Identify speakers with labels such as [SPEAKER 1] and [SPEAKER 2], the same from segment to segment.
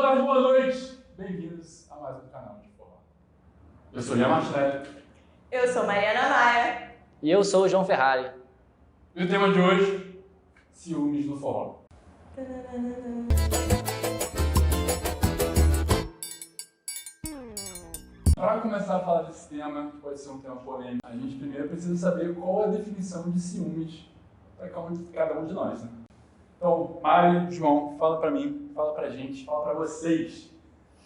[SPEAKER 1] tarde, boa noite. Bem-vindos a mais um canal de forró. Eu sou Ian Martinelli.
[SPEAKER 2] Eu sou Mariana Maia.
[SPEAKER 3] E eu sou o João Ferrari.
[SPEAKER 1] E o tema de hoje, ciúmes no forró. Para começar a falar desse tema, que pode ser um tema polêmico, a gente primeiro precisa saber qual é a definição de ciúmes para cada um de nós, né? Então, Mário, João, fala para mim, fala pra gente, fala para vocês,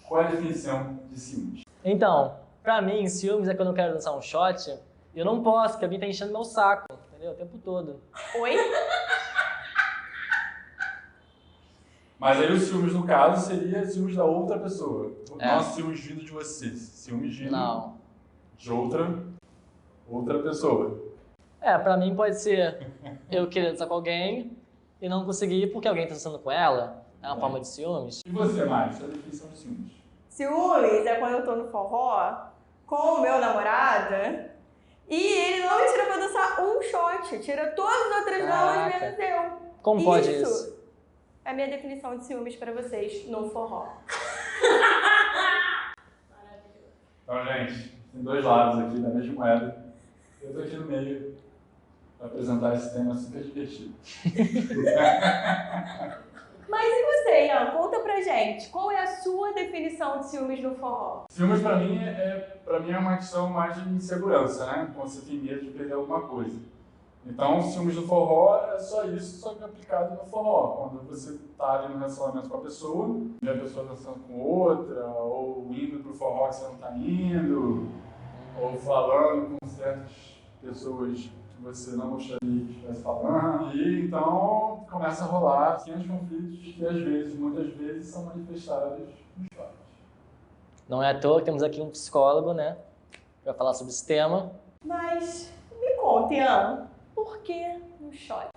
[SPEAKER 1] qual é a definição de ciúmes?
[SPEAKER 3] Então, pra mim, ciúmes é quando eu quero dançar um shot e eu não posso, porque alguém tá enchendo meu saco, entendeu? O tempo todo.
[SPEAKER 2] Oi?
[SPEAKER 1] Mas aí os ciúmes, no caso, seria ciúmes da outra pessoa.
[SPEAKER 3] É.
[SPEAKER 1] Não ciúmes vindo de vocês, ciúmes vindo
[SPEAKER 3] Não.
[SPEAKER 1] de outra pessoa.
[SPEAKER 3] Pra mim pode ser eu querer dançar com alguém e não conseguir porque alguém tá dançando com ela. É uma forma de ciúmes.
[SPEAKER 1] E você, Mário, sua definição de ciúmes?
[SPEAKER 2] Ciúmes é quando eu tô no forró com o meu namorado e ele não me tira pra dançar um shot, tira todas as outras damas menos eu.
[SPEAKER 3] Como pode isso?
[SPEAKER 2] É a minha definição de ciúmes pra vocês no forró.
[SPEAKER 1] Então, gente, tem dois lados aqui da mesma moeda. Eu tô aqui no meio para apresentar esse tema super divertido.
[SPEAKER 2] Mas e você, Ian? Conta pra gente, qual é a sua definição de ciúmes no forró?
[SPEAKER 1] Ciúmes pra mim é uma questão mais de insegurança, né? Quando você tem medo de perder alguma coisa. Então, ciúmes no forró é só isso, só que aplicado no forró. Quando você tá ali no relacionamento com a pessoa, vê a pessoa dançando com outra, ou indo pro forró que você não tá indo, ou falando com certas pessoas que você não gostaria que estivesse falando. E então começa a rolar pequenos conflitos que às vezes, muitas vezes, são manifestados nos shots.
[SPEAKER 3] Não é à toa que temos aqui um psicólogo, né? Pra falar sobre esse tema.
[SPEAKER 2] Mas me conta, Ian, por que no shot?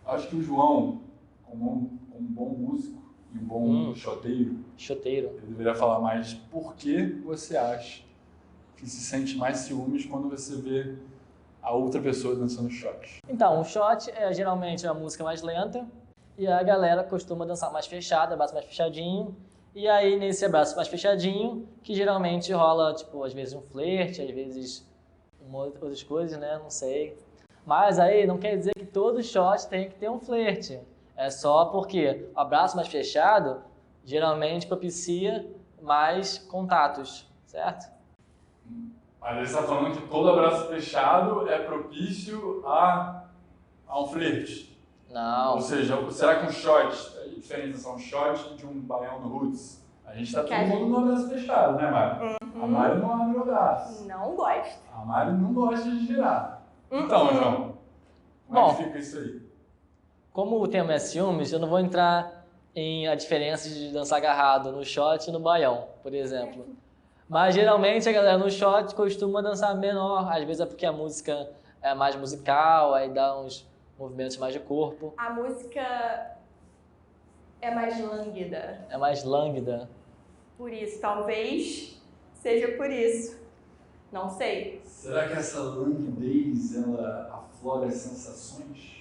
[SPEAKER 1] Acho que o João, como um bom músico e um bom shoteiro,
[SPEAKER 3] Choteiro.
[SPEAKER 1] ele deveria falar mais por que você acha que se sente mais ciúmes quando você vê a outra pessoa dançando shot.
[SPEAKER 3] Então, o shot é geralmente uma música mais lenta e a galera costuma dançar mais fechada, abraço mais fechadinho. E aí, nesse abraço mais fechadinho, que geralmente rola, tipo, às vezes um flerte, às vezes outras coisas, né? Não sei. Mas aí não quer dizer que todo shot tem que ter um flerte. É só porque o abraço mais fechado geralmente propicia mais contatos, certo?
[SPEAKER 1] Mas ele está falando que todo abraço fechado é propício a um flerte.
[SPEAKER 3] Não.
[SPEAKER 1] Ou seja, será que um shot, a diferenciação shot de um baião no roots? A gente está todo mundo no abraço fechado, né, Mário? A Mário não abre o abraço.
[SPEAKER 2] Não gosto.
[SPEAKER 1] A Mário não gosta de girar. Então, João, como é que fica isso aí?
[SPEAKER 3] Como o tema é ciúmes, eu não vou entrar em a diferença de dançar agarrado no shot e no baião, por exemplo. Mas geralmente a galera no shot costuma dançar menor, às vezes é porque a música é mais musical, aí dá uns movimentos mais de corpo.
[SPEAKER 2] A música é mais lânguida.
[SPEAKER 3] É mais lânguida.
[SPEAKER 2] Por isso, talvez seja por isso. Não sei.
[SPEAKER 1] Será que essa languidez, ela aflora as sensações?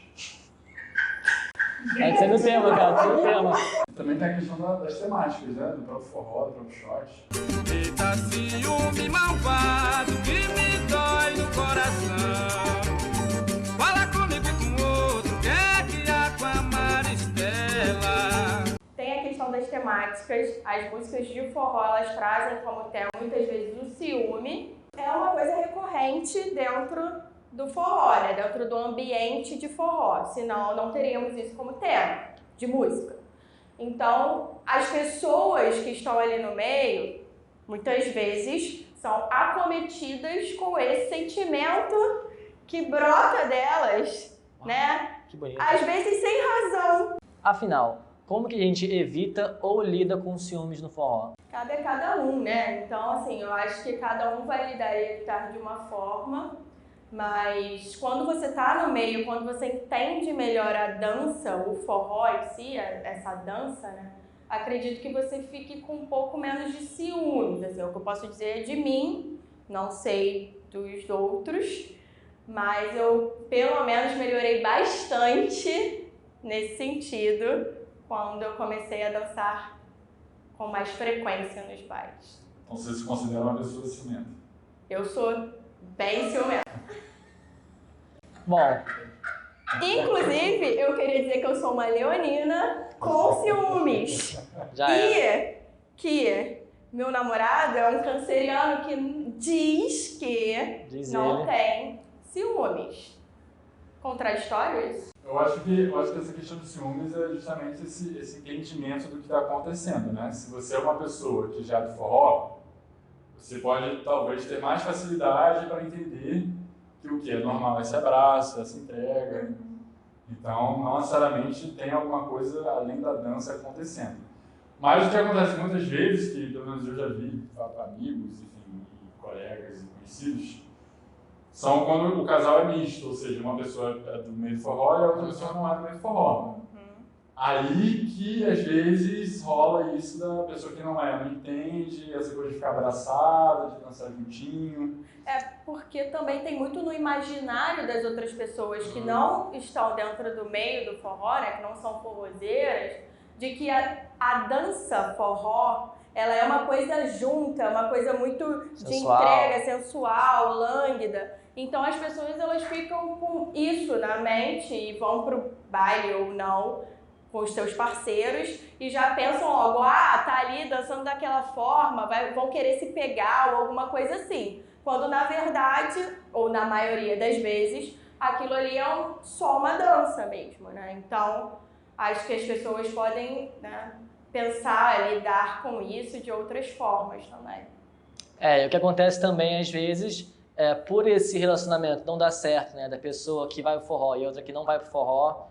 [SPEAKER 3] Tem que ser no tema, cara, tem que ser no tema.
[SPEAKER 1] Também tem a questão das temáticas, né? Do próprio forró, do próprio shot.
[SPEAKER 4] Eita ciúme malvado que me dói no coração. Fala comigo e com outro, que há com a Maristela.
[SPEAKER 2] Tem a questão das temáticas. As músicas de forró, elas trazem como tema, muitas vezes, o ciúme. É uma coisa recorrente dentro do forró, né? Dentro do ambiente de forró. Senão, não teríamos isso como tema de música. Então, as pessoas que estão ali no meio, muitas vezes, são acometidas com esse sentimento que brota delas, né?
[SPEAKER 3] Que bonito.
[SPEAKER 2] Às vezes sem razão.
[SPEAKER 3] Afinal, como que a gente evita ou lida com ciúmes no forró?
[SPEAKER 2] Cabe a cada um, né? Então, assim, eu acho que cada um vai lidar e evitar de uma forma, mas quando você tá no meio, quando você entende melhor a dança, o forró em si, essa dança, né? Acredito que você fique com um pouco menos de ciúmes, assim, o que eu posso dizer é de mim, não sei dos outros, mas eu pelo menos melhorei bastante nesse sentido quando eu comecei a dançar com mais frequência nos bailes.
[SPEAKER 1] Então você se considera uma pessoa ciumenta?
[SPEAKER 2] Eu sou bem ciumenta.
[SPEAKER 3] Bom,
[SPEAKER 2] Inclusive, eu queria dizer que eu sou uma leonina com ciúmes.
[SPEAKER 3] já é.
[SPEAKER 2] Que meu namorado é um canceriano que diz que
[SPEAKER 3] Diz
[SPEAKER 2] não
[SPEAKER 3] ele.
[SPEAKER 2] tem ciúmes. Contraditório isso?
[SPEAKER 1] Eu acho que essa questão de ciúmes é justamente esse entendimento do que está acontecendo, né? Se você é uma pessoa que já é do forró, você pode talvez ter mais facilidade para entender que o que é normal é esse abraço, essa entrega. Então, não necessariamente tem alguma coisa além da dança acontecendo. Mas o que acontece muitas vezes, que pelo menos eu já vi para amigos, enfim, e colegas e conhecidos, são quando o casal é misto, ou seja, uma pessoa é do meio do forró e a outra pessoa não é do meio do forró. Aí que às vezes rola isso da pessoa que não entende, essa coisa de ficar abraçada, de dançar juntinho.
[SPEAKER 2] É porque também tem muito no imaginário das outras pessoas que não estão dentro do meio do forró, né, que não são forrozeiras, de que a dança forró, ela é uma coisa junta, uma coisa muito de entrega, sensual, lânguida. Então as pessoas elas ficam com isso na mente e vão pro baile ou não com os seus parceiros e já pensam logo, tá ali dançando daquela forma, vão querer se pegar ou alguma coisa assim. Quando na verdade, ou na maioria das vezes, aquilo ali é só uma dança mesmo, né? Então, acho que as pessoas podem, né, pensar, lidar com isso de outras formas também.
[SPEAKER 3] E o que acontece também às vezes, por esse relacionamento não dar certo, né, da pessoa que vai pro forró e outra que não vai pro forró,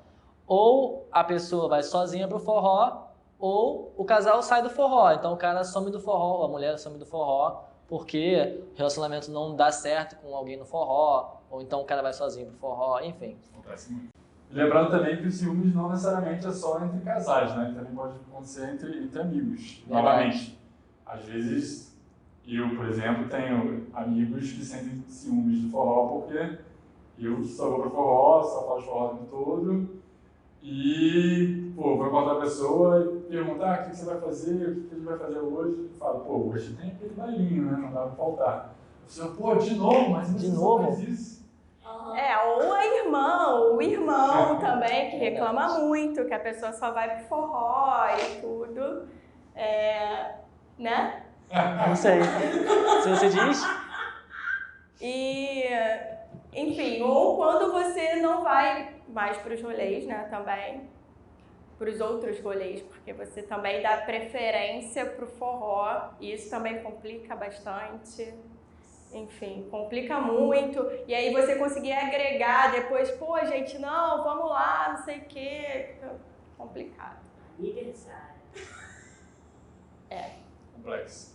[SPEAKER 3] ou a pessoa vai sozinha pro forró, ou o casal sai do forró. Então o cara some do forró, a mulher some do forró, porque o relacionamento não dá certo com alguém no forró, ou então o cara vai sozinho pro forró, enfim.
[SPEAKER 1] Acontece muito. E lembrando também que o ciúmes não necessariamente é só entre casais, né? Também pode acontecer entre amigos, novamente. Às vezes, eu, por exemplo, tenho amigos que sentem ciúmes do forró porque eu só vou pro forró, só falo de forró o tempo todo. E, vou encontrar a pessoa e perguntar o que você vai fazer, o que a gente vai fazer hoje. E falo, hoje tem aquele bailinho, né? Não dá pra faltar. Você, de novo? Mas você só faz isso?
[SPEAKER 2] Ou a irmã, ou o irmão também, que reclama muito, que a pessoa só vai pro forró e tudo. Né?
[SPEAKER 3] Não sei. Se você diz?
[SPEAKER 2] E, enfim, ou quando você não vai mais para os rolês, né, também, para os outros rolês, porque você também dá preferência para o forró, e isso também complica bastante, enfim, complica muito, e aí você conseguir agregar depois, gente, não, vamos lá, não sei o quê, complicado.
[SPEAKER 5] Aniversário.
[SPEAKER 1] Complexo.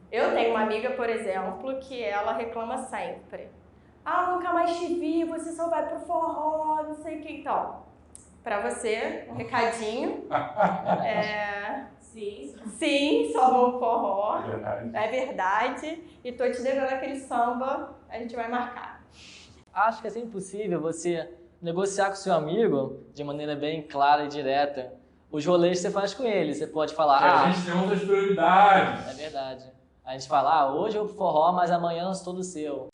[SPEAKER 2] Eu tenho uma amiga, por exemplo, que ela reclama sempre. Nunca mais te vi, você só vai pro forró, não sei o que. Então, pra você, um recadinho. Sim, só vou pro forró. É verdade. E tô te devendo aquele samba, a gente vai marcar.
[SPEAKER 3] Acho que é sempre possível você negociar com seu amigo de maneira bem clara e direta os rolês que você faz com ele. Você pode falar,
[SPEAKER 1] a gente tem outras prioridades.
[SPEAKER 3] É verdade. A gente fala, hoje eu vou pro forró, mas amanhã eu sou todo seu.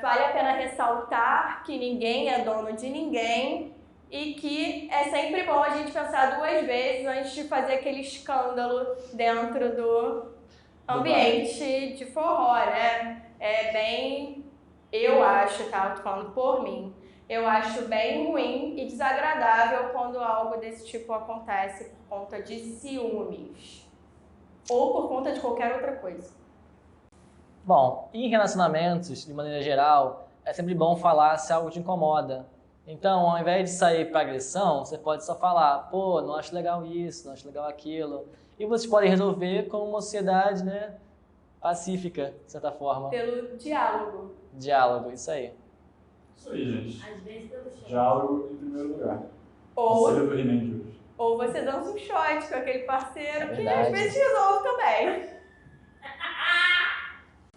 [SPEAKER 2] Vale a pena ressaltar que ninguém é dono de ninguém e que é sempre bom a gente pensar 2 vezes antes de fazer aquele escândalo dentro do ambiente de forró, né? Eu acho, eu tô falando por mim, eu acho bem ruim e desagradável quando algo desse tipo acontece por conta de ciúmes ou por conta de qualquer outra coisa.
[SPEAKER 3] Bom, em relacionamentos, de maneira geral, é sempre bom falar se algo te incomoda. Então, ao invés de sair para agressão, você pode só falar, não acho legal isso, não acho legal aquilo. E vocês podem resolver como uma sociedade, né, pacífica, de certa forma.
[SPEAKER 2] Pelo diálogo.
[SPEAKER 3] Diálogo, isso aí.
[SPEAKER 1] Isso aí, gente.
[SPEAKER 5] Às vezes pelo chão.
[SPEAKER 1] Diálogo em primeiro lugar.
[SPEAKER 2] Ou
[SPEAKER 1] do He-Man de hoje.
[SPEAKER 2] você dança um shot com aquele parceiro que
[SPEAKER 3] verdade.
[SPEAKER 2] às vezes resolve também.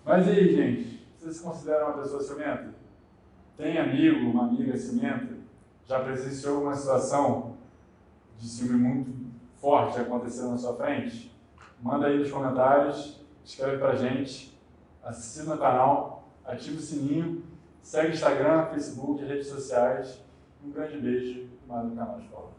[SPEAKER 1] Mas e aí, gente? Vocês se consideram uma pessoa ciumenta? Tem amigo, uma amiga ciumenta? Já presenciou alguma situação de ciúme muito forte acontecendo na sua frente? Manda aí nos comentários, escreve pra gente, assina o canal, ativa o sininho, segue o Instagram, Facebook, redes sociais. Um grande beijo e mais um canal de Escola.